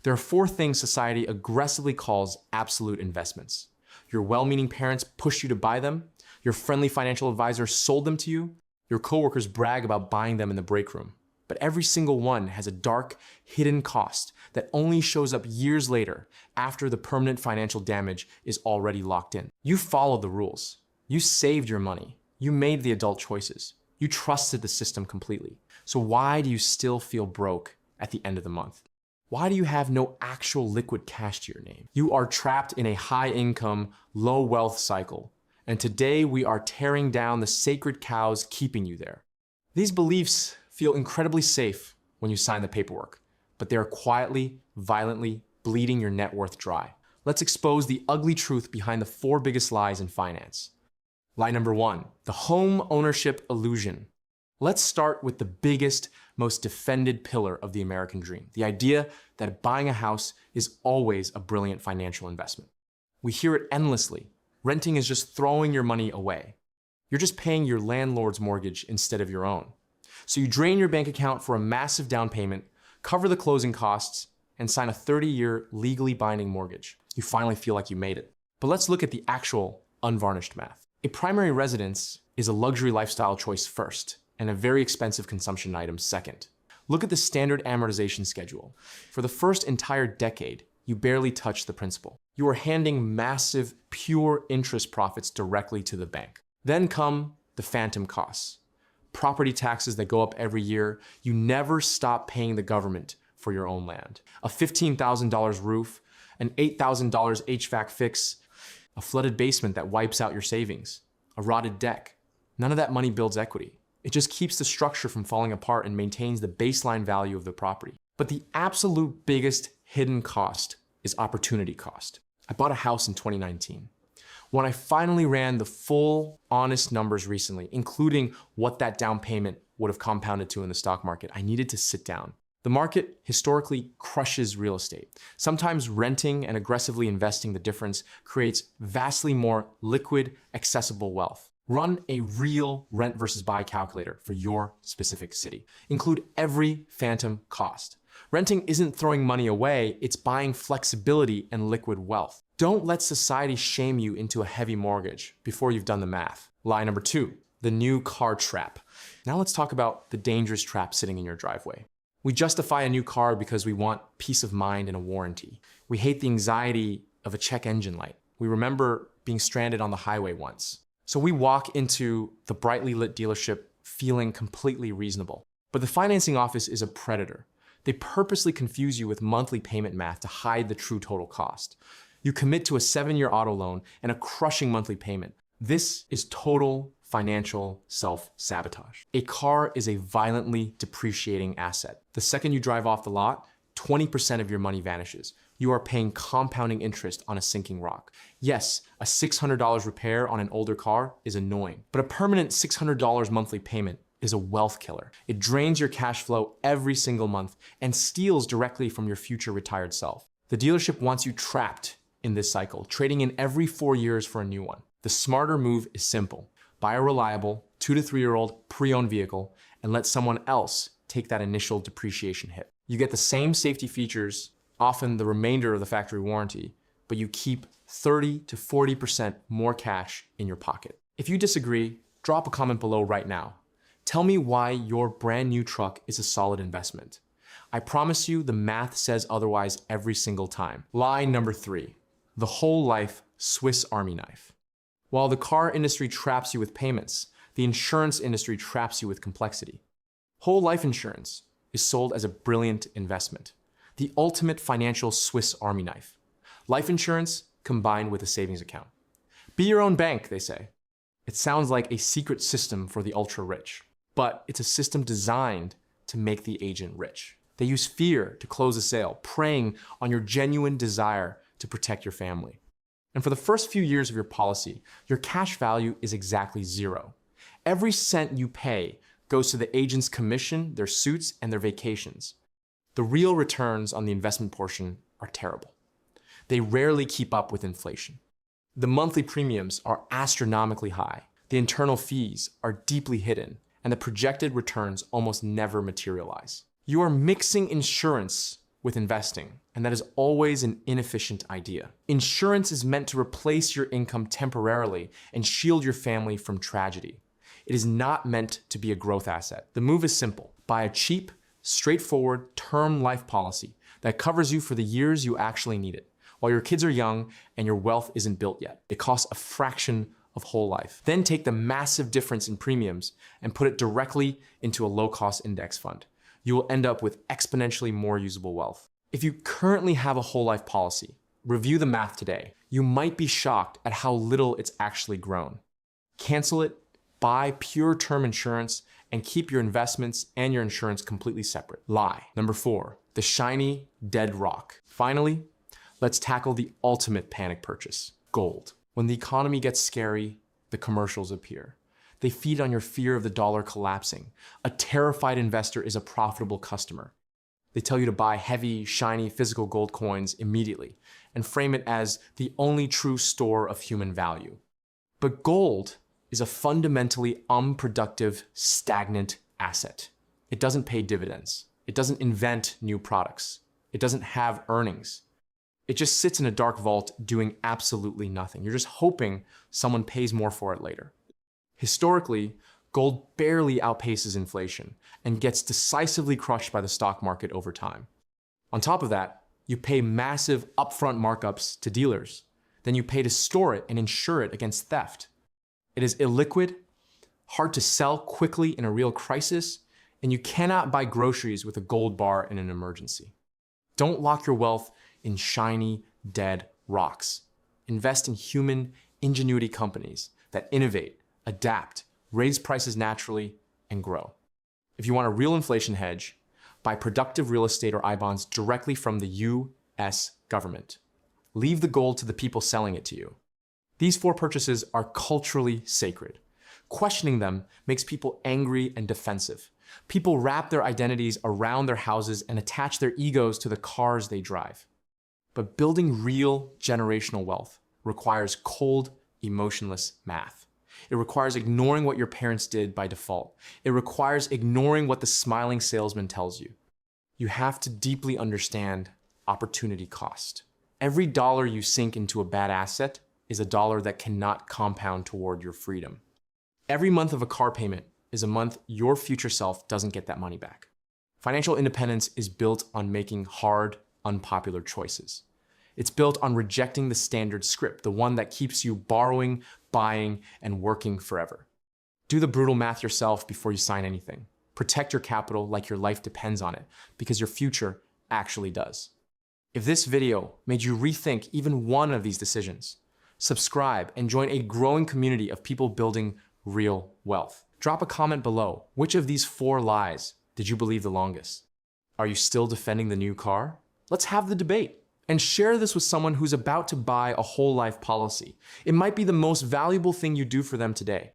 There are 4 things society aggressively calls absolute investments. Your well-meaning parents pushed you to buy them, your friendly financial advisor sold them to you, your coworkers brag about buying them in the break room. But every single one has a dark, hidden cost that only shows up years later after the permanent financial damage is already locked in. You followed the rules. You saved your money. You made the adult choices. You trusted the system completely. So why do you still feel broke at the end of the month? Why do you have no actual liquid cash to your name? You are trapped in a high-income, low-wealth cycle. And today we are tearing down the sacred cows keeping you there. These beliefs feel incredibly safe when you sign the paperwork, but they are quietly, violently bleeding your net worth dry. Let's expose the ugly truth behind the 4 biggest lies in finance. Lie number 1, the home ownership illusion. Let's start with the biggest, most defended pillar of the American dream, the idea that buying a house is always a brilliant financial investment. We hear it endlessly. Renting is just throwing your money away. You're just paying your landlord's mortgage instead of your own. So you drain your bank account for a massive down payment, cover the closing costs, and sign a 30-year legally binding mortgage. You finally feel like you made it. But let's look at the actual unvarnished math. A primary residence is a luxury lifestyle choice first, and a very expensive consumption item second. Look at the standard amortization schedule. For the first entire decade, you barely touch the principal. You are handing massive, pure interest profits directly to the bank. Then come the phantom costs. Property taxes that go up every year. You never stop paying the government for your own land. A $15,000 roof, an $8,000 HVAC fix, a flooded basement that wipes out your savings, a rotted deck. None of that money builds equity. It just keeps the structure from falling apart and maintains the baseline value of the property. But the absolute biggest hidden cost is opportunity cost. I bought a house in 2019. When I finally ran the full, honest numbers recently, including what that down payment would have compounded to in the stock market, I needed to sit down. The market historically crushes real estate. Sometimes renting and aggressively investing the difference creates vastly more liquid, accessible wealth. Run a real rent versus buy calculator for your specific city. Include every phantom cost. Renting isn't throwing money away, it's buying flexibility and liquid wealth. Don't let society shame you into a heavy mortgage before you've done the math. Lie number 2, the new car trap. Now let's talk about the dangerous trap sitting in your driveway. We justify a new car because we want peace of mind and a warranty. We hate the anxiety of a check engine light. We remember being stranded on the highway once. So we walk into the brightly lit dealership feeling completely reasonable. But the financing office is a predator. They purposely confuse you with monthly payment math to hide the true total cost. You commit to a 7-year auto loan and a crushing monthly payment. This is total financial self-sabotage. A car is a violently depreciating asset. The second you drive off the lot, 20% of your money vanishes. You are paying compounding interest on a sinking rock. Yes, a $600 repair on an older car is annoying, but a permanent $600 monthly payment is a wealth killer. It drains your cash flow every single month and steals directly from your future retired self. The dealership wants you trapped in this cycle, trading in every 4 years for a new one. The smarter move is simple. Buy a reliable 2 to 3-year-old pre-owned vehicle and let someone else take that initial depreciation hit. You get the same safety features, often the remainder of the factory warranty, but you keep 30 to 40% more cash in your pocket. If you disagree, drop a comment below right now. Tell me why your brand new truck is a solid investment. I promise you the math says otherwise every single time. Lie number 3, the whole life Swiss Army knife. While the car industry traps you with payments, the insurance industry traps you with complexity. Whole life insurance is sold as a brilliant investment, the ultimate financial Swiss Army knife. Life insurance combined with a savings account. Be your own bank, they say. It sounds like a secret system for the ultra-rich, but it's a system designed to make the agent rich. They use fear to close a sale, preying on your genuine desire to protect your family. And for the first few years of your policy, your cash value is exactly 0. Every cent you pay goes to the agent's commission, their suits, and their vacations. The real returns on the investment portion are terrible. They rarely keep up with inflation. The monthly premiums are astronomically high. The internal fees are deeply hidden, and the projected returns almost never materialize. You are mixing insurance with investing, and that is always an inefficient idea. Insurance is meant to replace your income temporarily and shield your family from tragedy. It is not meant to be a growth asset. The move is simple. Buy a cheap, straightforward term life policy that covers you for the years you actually need it, while your kids are young and your wealth isn't built yet. It costs a fraction of whole life. Then take the massive difference in premiums and put it directly into a low-cost index fund. You will end up with exponentially more usable wealth. If you currently have a whole life policy, review the math today. You might be shocked at how little it's actually grown. Cancel it, buy pure term insurance, and keep your investments and your insurance completely separate. Lie. Number 4, the shiny, dead rock. Finally, let's tackle the ultimate panic purchase, gold. When the economy gets scary, the commercials appear. They feed on your fear of the dollar collapsing. A terrified investor is a profitable customer. They tell you to buy heavy, shiny, physical gold coins immediately and frame it as the only true store of human value. But gold is a fundamentally unproductive, stagnant asset. It doesn't pay dividends. It doesn't invent new products. It doesn't have earnings. It just sits in a dark vault doing absolutely nothing. You're just hoping someone pays more for it later. Historically, gold barely outpaces inflation and gets decisively crushed by the stock market over time. On top of that, you pay massive upfront markups to dealers. Then you pay to store it and insure it against theft. It is illiquid, hard to sell quickly in a real crisis, and you cannot buy groceries with a gold bar in an emergency. Don't lock your wealth in shiny, dead rocks. Invest in human ingenuity companies that innovate, adapt, raise prices naturally, and grow. If you want a real inflation hedge, buy productive real estate or I-bonds directly from the US government. Leave the gold to the people selling it to you. These 4 purchases are culturally sacred. Questioning them makes people angry and defensive. People wrap their identities around their houses and attach their egos to the cars they drive. But building real generational wealth requires cold, emotionless math. It requires ignoring what your parents did by default. It requires ignoring what the smiling salesman tells you. You have to deeply understand opportunity cost. Every dollar you sink into a bad asset is a dollar that cannot compound toward your freedom. Every month of a car payment is a month your future self doesn't get that money back. Financial independence is built on making hard, unpopular choices. It's built on rejecting the standard script, the one that keeps you borrowing, buying, and working forever. Do the brutal math yourself before you sign anything. Protect your capital like your life depends on it, because your future actually does. If this video made you rethink even one of these decisions, subscribe and join a growing community of people building real wealth. Drop a comment below. Which of these 4 lies did you believe the longest? Are you still defending the new car? Let's have the debate. And share this with someone who's about to buy a whole life policy. It might be the most valuable thing you do for them today.